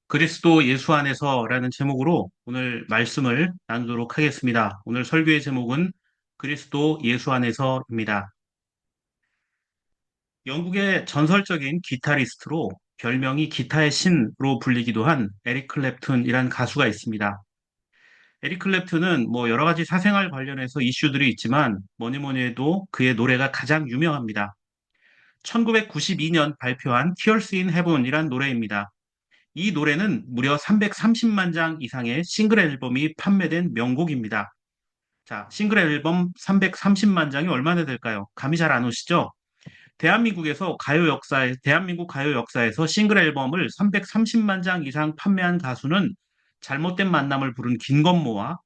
그리스도 예수 안에서라는 제목으로 오늘 말씀을 나누도록 하겠습니다. 오늘 설교의 제목은 그리스도 예수 안에서입니다. 영국의 전설적인 기타리스트로 별명이 기타의 신으로 불리기도 한 에릭 클랩튼이라는 가수가 있습니다. 에릭 클랩튼은 여러 가지 사생활 관련해서 이슈들이 있지만 뭐니 뭐니 해도 그의 노래가 가장 유명합니다. 1992년 발표한 Tears in Heaven이란 노래입니다. 이 노래는 무려 330만 장 이상의 싱글 앨범이 판매된 명곡입니다. 자, 싱글 앨범 330만 장이 얼마나 될까요? 감이 잘 안 오시죠? 대한민국 가요 역사에서 싱글 앨범을 330만 장 이상 판매한 가수는 잘못된 만남을 부른 김건모와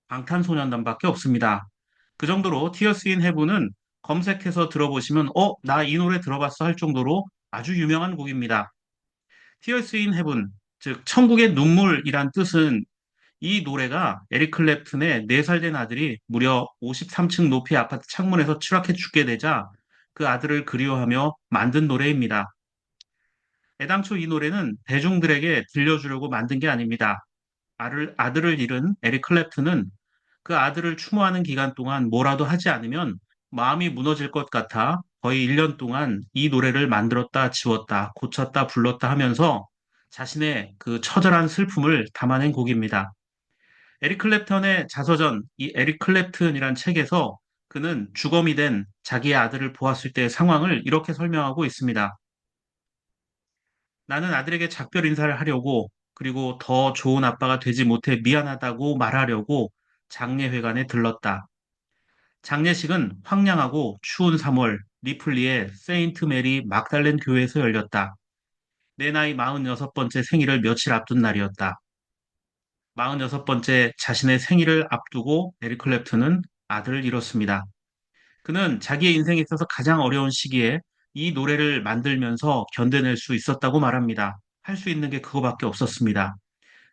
방탄소년단밖에 없습니다. 그 정도로 Tears in Heaven은 검색해서 들어보시면 나 이 노래 들어봤어 할 정도로 아주 유명한 곡입니다. Tears in Heaven, 즉 천국의 눈물이란 뜻은 이 노래가 에릭 클랩튼의 4살 된 아들이 무려 53층 높이 아파트 창문에서 추락해 죽게 되자 그 아들을 그리워하며 만든 노래입니다. 애당초 이 노래는 대중들에게 들려주려고 만든 게 아닙니다. 아들을 잃은 에릭 클랩튼은 그 아들을 추모하는 기간 동안 뭐라도 하지 않으면 마음이 무너질 것 같아 거의 1년 동안 이 노래를 만들었다 지웠다 고쳤다 불렀다 하면서 자신의 그 처절한 슬픔을 담아낸 곡입니다. 에릭 클랩턴의 자서전 이 에릭 클랩튼이란 책에서 그는 주검이 된 자기의 아들을 보았을 때의 상황을 이렇게 설명하고 있습니다. 나는 아들에게 작별 인사를 하려고 그리고 더 좋은 아빠가 되지 못해 미안하다고 말하려고 장례회관에 들렀다. 장례식은 황량하고 추운 3월 리플리의 세인트 메리 막달렌 교회에서 열렸다. 내 나이 46번째 생일을 며칠 앞둔 날이었다. 46번째 자신의 생일을 앞두고 에릭 클랩튼은 아들을 잃었습니다. 그는 자기의 인생에 있어서 가장 어려운 시기에 이 노래를 만들면서 견뎌낼 수 있었다고 말합니다. 할 수 있는 게 그거밖에 없었습니다.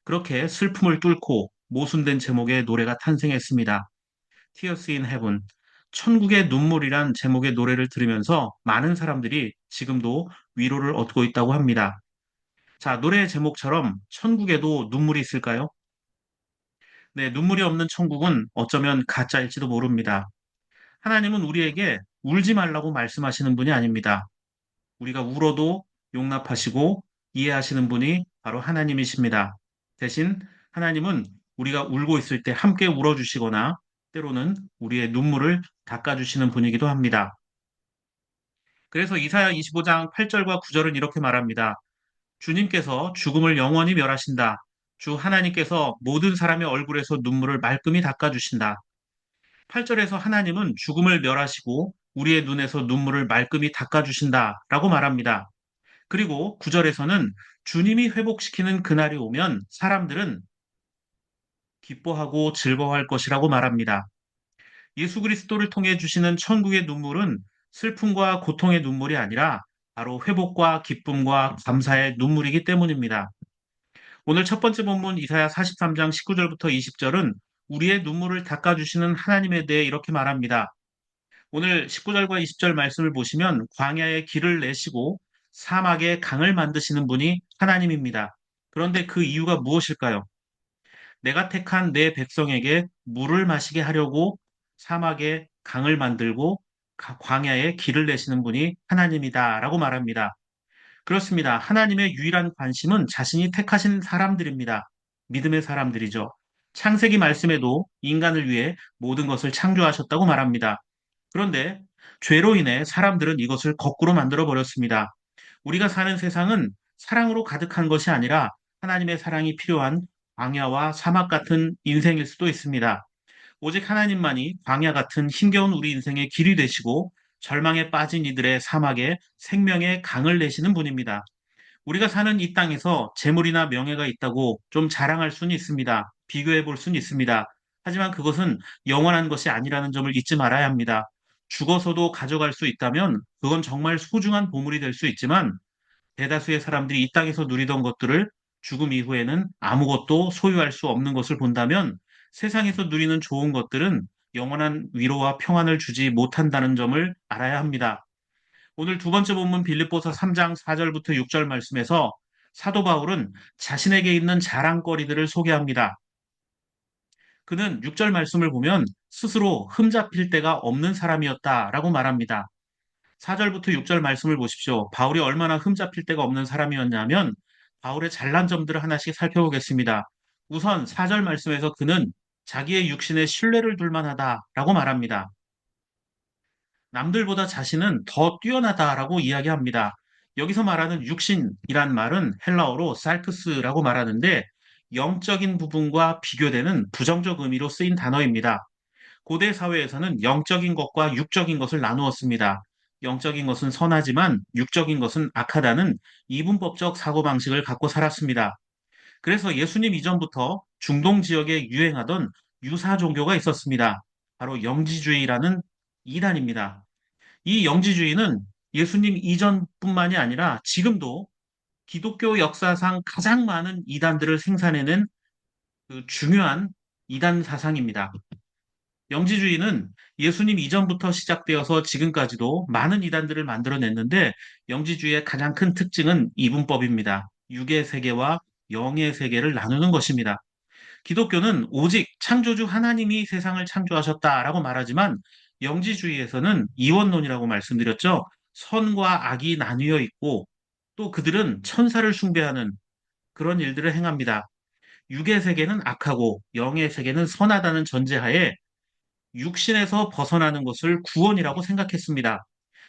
그렇게 슬픔을 뚫고 모순된 제목의 노래가 탄생했습니다. Tears in Heaven. 천국의 눈물이란 제목의 노래를 들으면서 많은 사람들이 지금도 위로를 얻고 있다고 합니다. 자, 노래의 제목처럼 천국에도 눈물이 있을까요? 네, 눈물이 없는 천국은 어쩌면 가짜일지도 모릅니다. 하나님은 우리에게 울지 말라고 말씀하시는 분이 아닙니다. 우리가 울어도 용납하시고 이해하시는 분이 바로 하나님이십니다. 대신 하나님은 우리가 울고 있을 때 함께 울어주시거나 때로는 우리의 눈물을 닦아주시는 분이기도 합니다. 그래서 이사야 25장 8절과 9절은 이렇게 말합니다. 주님께서 죽음을 영원히 멸하신다. 주 하나님께서 모든 사람의 얼굴에서 눈물을 말끔히 닦아주신다. 8절에서 하나님은 죽음을 멸하시고 우리의 눈에서 눈물을 말끔히 닦아주신다라고 말합니다. 그리고 9절에서는 주님이 회복시키는 그날이 오면 사람들은 기뻐하고 즐거워할 것이라고 말합니다. 예수 그리스도를 통해 주시는 천국의 눈물은 슬픔과 고통의 눈물이 아니라 바로 회복과 기쁨과 감사의 눈물이기 때문입니다. 오늘 첫 번째 본문 이사야 43장 19절부터 20절은 우리의 눈물을 닦아주시는 하나님에 대해 이렇게 말합니다. 오늘 19절과 20절 말씀을 보시면 광야에 길을 내시고 사막에 강을 만드시는 분이 하나님입니다. 그런데 그 이유가 무엇일까요? 내가 택한 내 백성에게 물을 마시게 하려고 사막에 강을 만들고 광야에 길을 내시는 분이 하나님이다라고 말합니다. 그렇습니다. 하나님의 유일한 관심은 자신이 택하신 사람들입니다. 믿음의 사람들이죠. 창세기 말씀에도 인간을 위해 모든 것을 창조하셨다고 말합니다. 그런데 죄로 인해 사람들은 이것을 거꾸로 만들어 버렸습니다. 우리가 사는 세상은 사랑으로 가득한 것이 아니라 하나님의 사랑이 필요한 광야와 사막 같은 인생일 수도 있습니다. 오직 하나님만이 광야 같은 힘겨운 우리 인생의 길이 되시고 절망에 빠진 이들의 사막에 생명의 강을 내시는 분입니다. 우리가 사는 이 땅에서 재물이나 명예가 있다고 좀 자랑할 수는 있습니다. 비교해 볼 수는 있습니다. 하지만 그것은 영원한 것이 아니라는 점을 잊지 말아야 합니다. 죽어서도 가져갈 수 있다면 그건 정말 소중한 보물이 될 수 있지만 대다수의 사람들이 이 땅에서 누리던 것들을 죽음 이후에는 아무것도 소유할 수 없는 것을 본다면 세상에서 누리는 좋은 것들은 영원한 위로와 평안을 주지 못한다는 점을 알아야 합니다. 오늘 두 번째 본문 빌립보서 3장 4절부터 6절 말씀에서 사도 바울은 자신에게 있는 자랑거리들을 소개합니다. 그는 6절 말씀을 보면 스스로 흠잡힐 데가 없는 사람이었다라고 말합니다. 4절부터 6절 말씀을 보십시오. 바울이 얼마나 흠잡힐 데가 없는 사람이었냐면 바울의 잘난 점들을 하나씩 살펴보겠습니다. 우선 4절 말씀에서 그는 자기의 육신에 신뢰를 둘 만하다라고 말합니다. 남들보다 자신은 더 뛰어나다라고 이야기합니다. 여기서 말하는 육신이란 말은 헬라어로 살크스라고 말하는데 영적인 부분과 비교되는 부정적 의미로 쓰인 단어입니다. 고대 사회에서는 영적인 것과 육적인 것을 나누었습니다. 영적인 것은 선하지만 육적인 것은 악하다는 이분법적 사고방식을 갖고 살았습니다. 그래서 예수님 이전부터 중동 지역에 유행하던 유사 종교가 있었습니다. 바로 영지주의라는 이단입니다. 이 영지주의는 예수님 이전뿐만이 아니라 지금도 기독교 역사상 가장 많은 이단들을 생산해낸 그 중요한 이단 사상입니다. 영지주의는 예수님 이전부터 시작되어서 지금까지도 많은 이단들을 만들어냈는데 영지주의의 가장 큰 특징은 이분법입니다. 육의 세계와 영의 세계를 나누는 것입니다. 기독교는 오직 창조주 하나님이 세상을 창조하셨다라고 말하지만 영지주의에서는 이원론이라고 말씀드렸죠. 선과 악이 나뉘어 있고 또 그들은 천사를 숭배하는 그런 일들을 행합니다. 육의 세계는 악하고 영의 세계는 선하다는 전제하에 육신에서 벗어나는 것을 구원이라고 생각했습니다.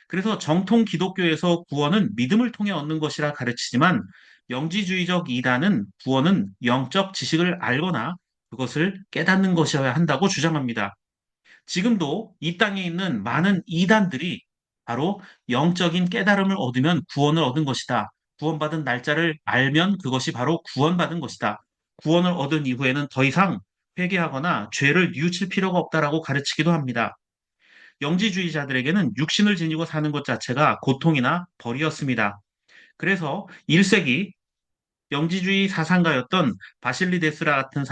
그래서 정통 기독교에서 구원은 믿음을 통해 얻는 것이라 가르치지만 영지주의적 이단은 구원은 영적 지식을 알거나 그것을 깨닫는 것이어야 한다고 주장합니다. 지금도 이 땅에 있는 많은 이단들이 바로 영적인 깨달음을 얻으면 구원을 얻은 것이다. 구원받은 날짜를 알면 그것이 바로 구원받은 것이다. 구원을 얻은 이후에는 더 이상 회개하거나 죄를 뉘우칠 필요가 없다라고 가르치기도 합니다. 영지주의자들에게는 육신을 지니고 사는 것 자체가 고통이나 벌이었습니다. 그래서 1세기 영지주의 사상가였던 바실리데스 같은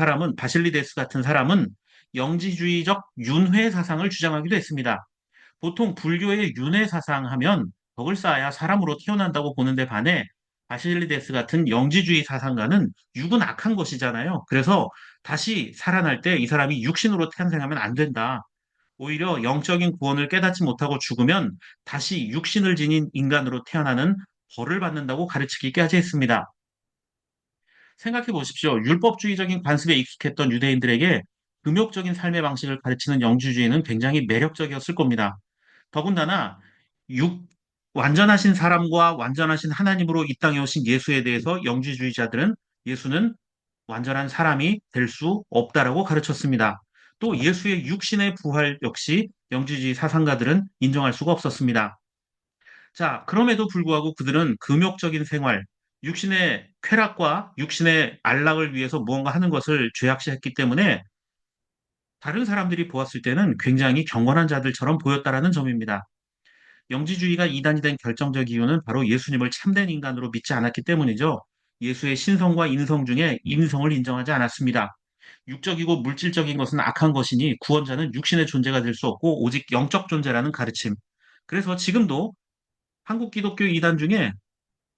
사람은 영지주의적 윤회 사상을 주장하기도 했습니다. 보통 불교의 윤회 사상 하면 덕을 쌓아야 사람으로 태어난다고 보는데 반해 바실리데스 같은 영지주의 사상가는 육은 악한 것이잖아요. 그래서 다시 살아날 때 이 사람이 육신으로 탄생하면 안 된다. 오히려 영적인 구원을 깨닫지 못하고 죽으면 다시 육신을 지닌 인간으로 태어나는 벌을 받는다고 가르치기까지 했습니다. 생각해 보십시오. 율법주의적인 관습에 익숙했던 유대인들에게 금욕적인 삶의 방식을 가르치는 영주주의는 굉장히 매력적이었을 겁니다. 더군다나 육 완전하신 사람과 완전하신 하나님으로 이 땅에 오신 예수에 대해서 영주주의자들은 예수는 완전한 사람이 될 수 없다라고 가르쳤습니다. 또 예수의 육신의 부활 역시 영주주의 사상가들은 인정할 수가 없었습니다. 자, 그럼에도 불구하고 그들은 금욕적인 생활, 육신의 쾌락과 육신의 안락을 위해서 무언가 하는 것을 죄악시했기 때문에 다른 사람들이 보았을 때는 굉장히 경건한 자들처럼 보였다라는 점입니다. 영지주의가 이단이 된 결정적 이유는 바로 예수님을 참된 인간으로 믿지 않았기 때문이죠. 예수의 신성과 인성 중에 인성을 인정하지 않았습니다. 육적이고 물질적인 것은 악한 것이니 구원자는 육신의 존재가 될 수 없고 오직 영적 존재라는 가르침. 그래서 지금도 한국 기독교 이단 중에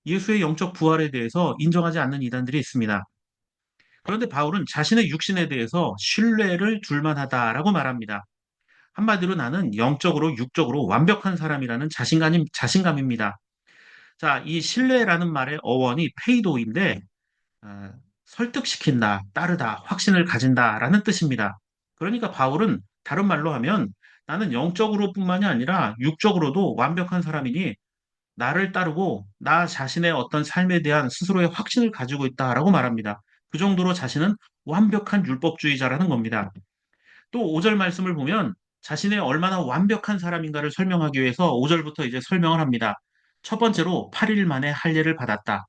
예수의 영적 부활에 대해서 인정하지 않는 이단들이 있습니다. 그런데 바울은 자신의 육신에 대해서 신뢰를 둘 만하다라고 말합니다. 한마디로 나는 영적으로 육적으로 완벽한 사람이라는 자신감입니다. 자, 이 신뢰라는 말의 어원이 페이도인데 어, 설득시킨다, 따르다, 확신을 가진다라는 뜻입니다. 그러니까 바울은 다른 말로 하면 나는 영적으로뿐만이 아니라 육적으로도 완벽한 사람이니 나를 따르고 나 자신의 어떤 삶에 대한 스스로의 확신을 가지고 있다라고 말합니다. 그 정도로 자신은 완벽한 율법주의자라는 겁니다. 또 5절 말씀을 보면 자신의 얼마나 완벽한 사람인가를 설명하기 위해서 5절부터 이제 설명을 합니다. 첫 번째로 8일 만에 할례를 받았다.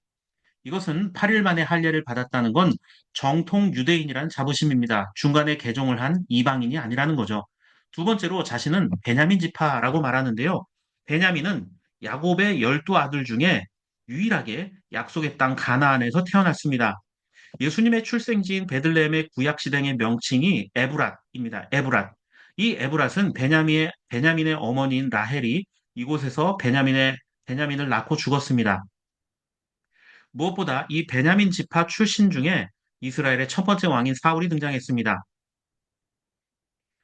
이것은 8일 만에 할례를 받았다는 건 정통 유대인이란 자부심입니다. 중간에 개종을 한 이방인이 아니라는 거죠. 두 번째로 자신은 베냐민 지파라고 말하는데요. 베냐민은 야곱의 12 아들 중에 유일하게 약속의 땅 가나안에서 태어났습니다. 예수님의 출생지인 베들레헴의 구약 시대의 명칭이 에브랏입니다. 에브랏. 이 에브랏은 베냐민의 어머니인 라헬이 이곳에서 베냐민을 낳고 죽었습니다. 무엇보다 이 베냐민 지파 출신 중에 이스라엘의 첫 번째 왕인 사울이 등장했습니다.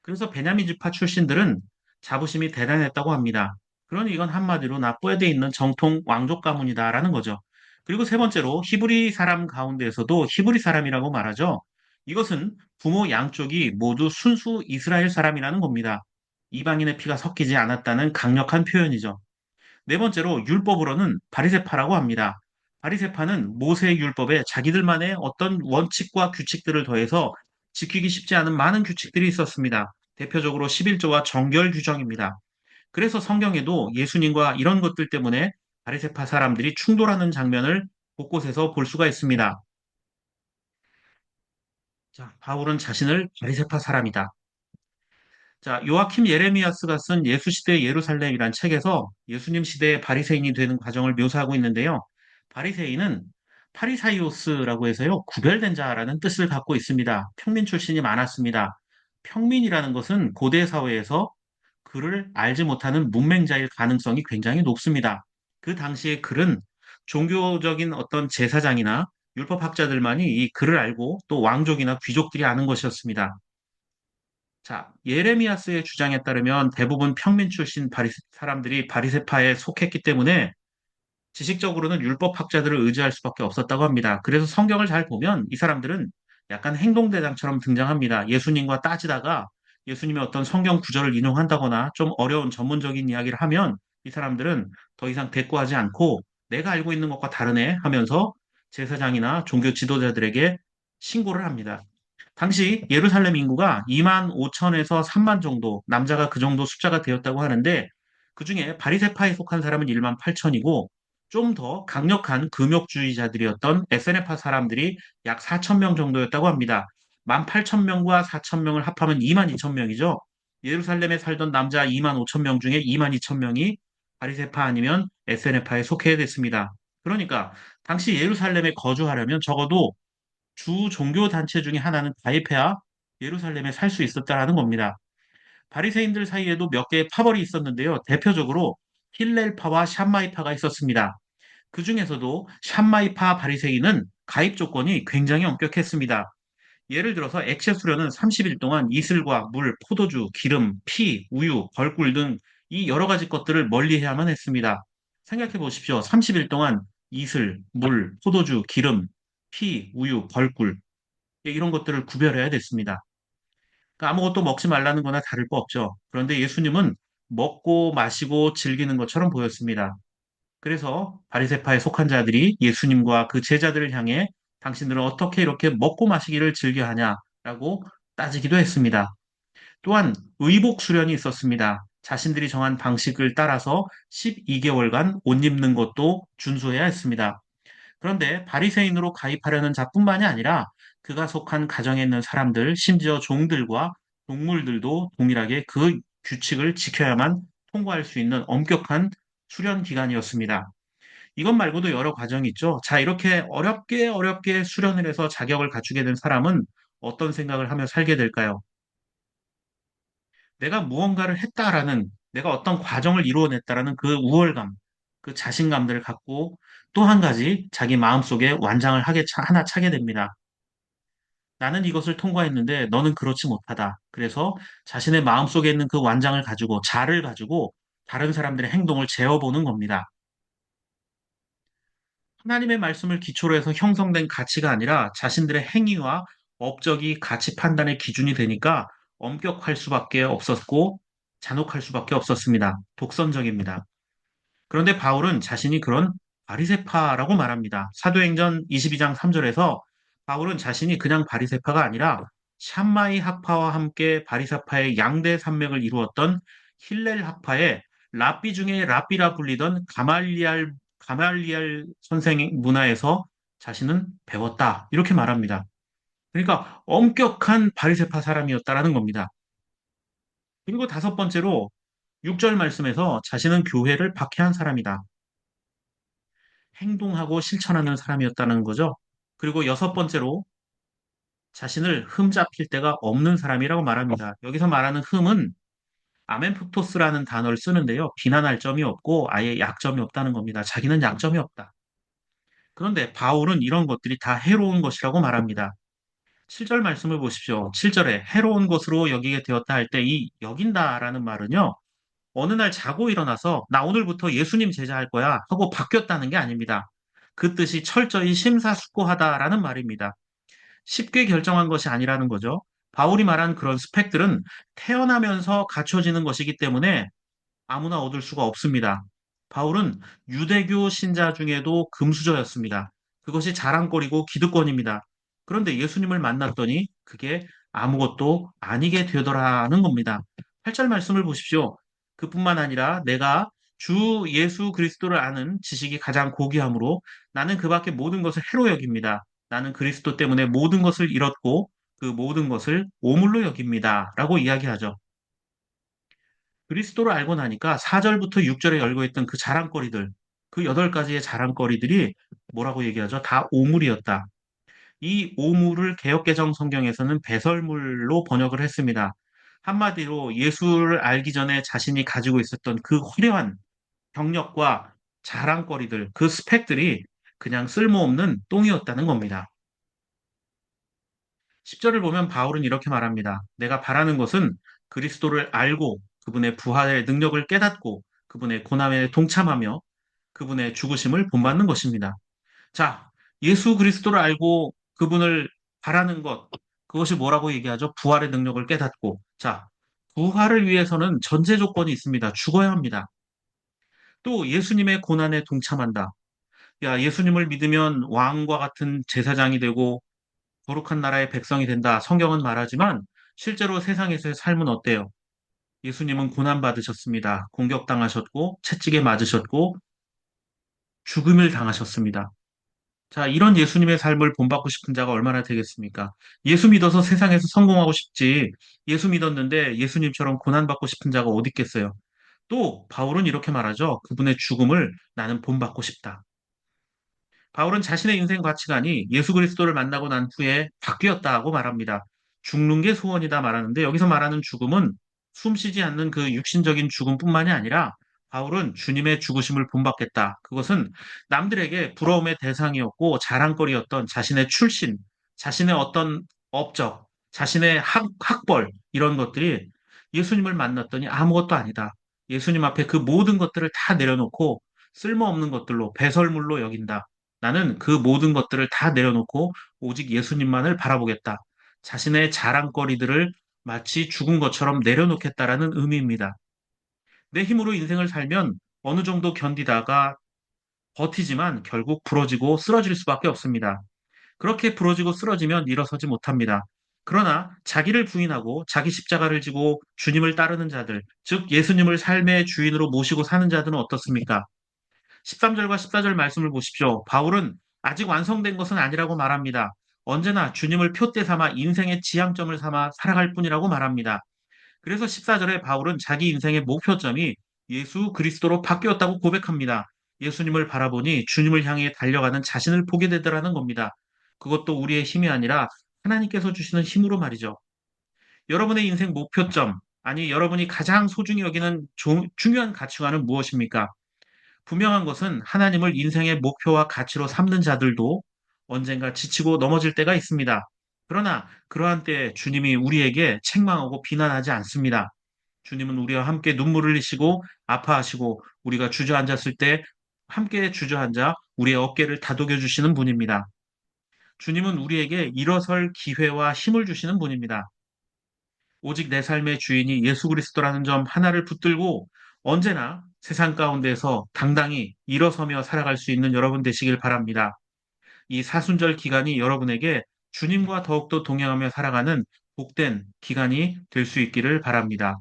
그래서 베냐민 지파 출신들은 자부심이 대단했다고 합니다. 그러니 이건 한마디로 나 뽀에돼 있는 정통 왕족 가문이다라는 거죠. 그리고 세 번째로 히브리 사람 가운데에서도 히브리 사람이라고 말하죠. 이것은 부모 양쪽이 모두 순수 이스라엘 사람이라는 겁니다. 이방인의 피가 섞이지 않았다는 강력한 표현이죠. 네 번째로 율법으로는 바리새파라고 합니다. 바리새파는 모세의 율법에 자기들만의 어떤 원칙과 규칙들을 더해서 지키기 쉽지 않은 많은 규칙들이 있었습니다. 대표적으로 11조와 정결 규정입니다. 그래서 성경에도 예수님과 이런 것들 때문에 바리새파 사람들이 충돌하는 장면을 곳곳에서 볼 수가 있습니다. 자, 바울은 자신을 바리새파 사람이다. 자, 요아킴 예레미야스가 쓴 예수 시대의 예루살렘이란 책에서 예수님 시대의 바리새인이 되는 과정을 묘사하고 있는데요. 바리새인은 파리사이오스라고 해서요, 구별된 자라는 뜻을 갖고 있습니다. 평민 출신이 많았습니다. 평민이라는 것은 고대 사회에서 글을 알지 못하는 문맹자일 가능성이 굉장히 높습니다. 그 당시에 글은 종교적인 어떤 제사장이나 율법학자들만이 이 글을 알고 또 왕족이나 귀족들이 아는 것이었습니다. 자, 예레미야스의 주장에 따르면 대부분 평민 출신 사람들이 바리새파에 속했기 때문에 지식적으로는 율법학자들을 의지할 수밖에 없었다고 합니다. 그래서 성경을 잘 보면 이 사람들은 약간 행동대장처럼 등장합니다. 예수님과 따지다가 예수님의 어떤 성경 구절을 인용한다거나 좀 어려운 전문적인 이야기를 하면 이 사람들은 더 이상 대꾸하지 않고 내가 알고 있는 것과 다르네 하면서 제사장이나 종교 지도자들에게 신고를 합니다. 당시 예루살렘 인구가 2만 5천에서 3만 정도, 남자가 그 정도 숫자가 되었다고 하는데 그중에 바리새파에 속한 사람은 1만 8천이고 좀 더 강력한 금욕주의자들이었던 에세네파 사람들이 약 4천 명 정도였다고 합니다. 1만 8천 명과 4천 명을 합하면 2만 2천 명이죠. 예루살렘에 살던 남자 2만 5천 명 중에 2만 2천 명이 바리새파 아니면 에세네파에 속해야 됐습니다. 그러니까 당시 예루살렘에 거주하려면 적어도 주 종교 단체 중에 하나는 가입해야 예루살렘에 살 수 있었다라는 겁니다. 바리새인들 사이에도 몇 개의 파벌이 있었는데요. 대표적으로 힐렐파와 샴마이파가 있었습니다. 그 중에서도 샴마이파 바리새인은 가입 조건이 굉장히 엄격했습니다. 예를 들어서 액체 수료는 30일 동안 이슬과 물, 포도주, 기름, 피, 우유, 벌꿀 등 이 여러 가지 것들을 멀리해야만 했습니다. 생각해 보십시오. 30일 동안 이슬, 물, 포도주, 기름, 피, 우유, 벌꿀 이런 것들을 구별해야 됐습니다. 그러니까 아무것도 먹지 말라는 거나 다를 거 없죠. 그런데 예수님은 먹고 마시고 즐기는 것처럼 보였습니다. 그래서 바리새파에 속한 자들이 예수님과 그 제자들을 향해 당신들은 어떻게 이렇게 먹고 마시기를 즐겨 하냐라고 따지기도 했습니다. 또한 의복 수련이 있었습니다. 자신들이 정한 방식을 따라서 12개월간 옷 입는 것도 준수해야 했습니다. 그런데 바리새인으로 가입하려는 자뿐만이 아니라 그가 속한 가정에 있는 사람들, 심지어 종들과 동물들도 동일하게 그 규칙을 지켜야만 통과할 수 있는 엄격한 수련 기간이었습니다. 이것 말고도 여러 과정이 있죠. 자, 이렇게 어렵게 수련을 해서 자격을 갖추게 된 사람은 어떤 생각을 하며 살게 될까요? 내가 무언가를 했다라는, 내가 어떤 과정을 이루어냈다라는 그 우월감, 그 자신감들을 갖고 또 한 가지 자기 마음속에 완장을 하나 차게 됩니다. 나는 이것을 통과했는데 너는 그렇지 못하다. 그래서 자신의 마음속에 있는 그 완장을 가지고, 자를 가지고 다른 사람들의 행동을 재어보는 겁니다. 하나님의 말씀을 기초로 해서 형성된 가치가 아니라 자신들의 행위와 업적이 가치 판단의 기준이 되니까 엄격할 수밖에 없었고 잔혹할 수밖에 없었습니다. 독선적입니다. 그런데 바울은 자신이 그런 바리새파라고 말합니다. 사도행전 22장 3절에서 바울은 자신이 그냥 바리새파가 아니라 샴마이 학파와 함께 바리새파의 양대 산맥을 이루었던 힐렐 학파의 랍비 중에 랍비라 불리던 가말리알 선생의 문화에서 자신은 배웠다. 이렇게 말합니다. 그러니까 엄격한 바리새파 사람이었다라는 겁니다. 그리고 다섯 번째로 6절 말씀에서 자신은 교회를 박해한 사람이다. 행동하고 실천하는 사람이었다는 거죠. 그리고 여섯 번째로 자신을 흠잡힐 데가 없는 사람이라고 말합니다. 여기서 말하는 흠은 아멘푸토스라는 단어를 쓰는데요. 비난할 점이 없고 아예 약점이 없다는 겁니다. 자기는 약점이 없다. 그런데 바울은 이런 것들이 다 해로운 것이라고 말합니다. 7절 말씀을 보십시오. 7절에 해로운 것으로 여기게 되었다 할 때 이 여긴다라는 말은요. 어느 날 자고 일어나서 나 오늘부터 예수님 제자할 거야 하고 바뀌었다는 게 아닙니다. 그 뜻이 철저히 심사숙고하다라는 말입니다. 쉽게 결정한 것이 아니라는 거죠. 바울이 말한 그런 스펙들은 태어나면서 갖춰지는 것이기 때문에 아무나 얻을 수가 없습니다. 바울은 유대교 신자 중에도 금수저였습니다. 그것이 자랑거리고 기득권입니다. 그런데 예수님을 만났더니 그게 아무것도 아니게 되더라는 겁니다. 8절 말씀을 보십시오. 그뿐만 아니라 내가 주 예수 그리스도를 아는 지식이 가장 고귀하므로 나는 그 밖에 모든 것을 해로 여깁니다. 나는 그리스도 때문에 모든 것을 잃었고 그 모든 것을 오물로 여깁니다. 라고 이야기하죠. 그리스도를 알고 나니까 4절부터 6절에 열고 있던 그 자랑거리들, 그 8가지의 자랑거리들이 뭐라고 얘기하죠? 다 오물이었다. 이 오물을 개역개정 성경에서는 배설물로 번역을 했습니다. 한마디로 예수를 알기 전에 자신이 가지고 있었던 그 화려한 경력과 자랑거리들, 그 스펙들이 그냥 쓸모없는 똥이었다는 겁니다. 10절을 보면 바울은 이렇게 말합니다. 내가 바라는 것은 그리스도를 알고 그분의 부활의 능력을 깨닫고 그분의 고난에 동참하며 그분의 죽으심을 본받는 것입니다. 자, 예수 그리스도를 알고 그분을 바라는 것, 그것이 뭐라고 얘기하죠? 부활의 능력을 깨닫고. 자, 부활을 위해서는 전제 조건이 있습니다. 죽어야 합니다. 또 예수님의 고난에 동참한다. 야, 예수님을 믿으면 왕과 같은 제사장이 되고 거룩한 나라의 백성이 된다. 성경은 말하지만 실제로 세상에서의 삶은 어때요? 예수님은 고난받으셨습니다. 공격당하셨고, 채찍에 맞으셨고, 죽음을 당하셨습니다. 자, 이런 예수님의 삶을 본받고 싶은 자가 얼마나 되겠습니까? 예수 믿어서 세상에서 성공하고 싶지. 예수 믿었는데 예수님처럼 고난받고 싶은 자가 어디 있겠어요? 또, 바울은 이렇게 말하죠. 그분의 죽음을 나는 본받고 싶다. 바울은 자신의 인생 가치관이 예수 그리스도를 만나고 난 후에 바뀌었다고 말합니다. 죽는 게 소원이다 말하는데 여기서 말하는 죽음은 숨 쉬지 않는 그 육신적인 죽음뿐만이 아니라 바울은 주님의 죽으심을 본받겠다. 그것은 남들에게 부러움의 대상이었고 자랑거리였던 자신의 출신, 자신의 어떤 업적, 자신의 학벌 이런 것들이 예수님을 만났더니 아무것도 아니다. 예수님 앞에 그 모든 것들을 다 내려놓고 쓸모없는 것들로 배설물로 여긴다. 나는 그 모든 것들을 다 내려놓고 오직 예수님만을 바라보겠다. 자신의 자랑거리들을 마치 죽은 것처럼 내려놓겠다라는 의미입니다. 내 힘으로 인생을 살면 어느 정도 견디다가 버티지만 결국 부러지고 쓰러질 수밖에 없습니다. 그렇게 부러지고 쓰러지면 일어서지 못합니다. 그러나 자기를 부인하고 자기 십자가를 지고 주님을 따르는 자들, 즉 예수님을 삶의 주인으로 모시고 사는 자들은 어떻습니까? 13절과 14절 말씀을 보십시오. 바울은 아직 완성된 것은 아니라고 말합니다. 언제나 주님을 표대 삼아 인생의 지향점을 삼아 살아갈 뿐이라고 말합니다. 그래서 14절에 바울은 자기 인생의 목표점이 예수 그리스도로 바뀌었다고 고백합니다. 예수님을 바라보니 주님을 향해 달려가는 자신을 보게 되더라는 겁니다. 그것도 우리의 힘이 아니라 하나님께서 주시는 힘으로 말이죠. 여러분의 인생 목표점, 아니 여러분이 가장 소중히 여기는 중요한 가치관은 무엇입니까? 분명한 것은 하나님을 인생의 목표와 가치로 삼는 자들도 언젠가 지치고 넘어질 때가 있습니다. 그러나 그러한 때에 주님이 우리에게 책망하고 비난하지 않습니다. 주님은 우리와 함께 눈물을 흘리시고 아파하시고 우리가 주저앉았을 때 함께 주저앉아 우리의 어깨를 다독여 주시는 분입니다. 주님은 우리에게 일어설 기회와 힘을 주시는 분입니다. 오직 내 삶의 주인이 예수 그리스도라는 점 하나를 붙들고 언제나 세상 가운데서 당당히 일어서며 살아갈 수 있는 여러분 되시길 바랍니다. 이 사순절 기간이 여러분에게 주님과 더욱더 동행하며 살아가는 복된 기간이 될 수 있기를 바랍니다.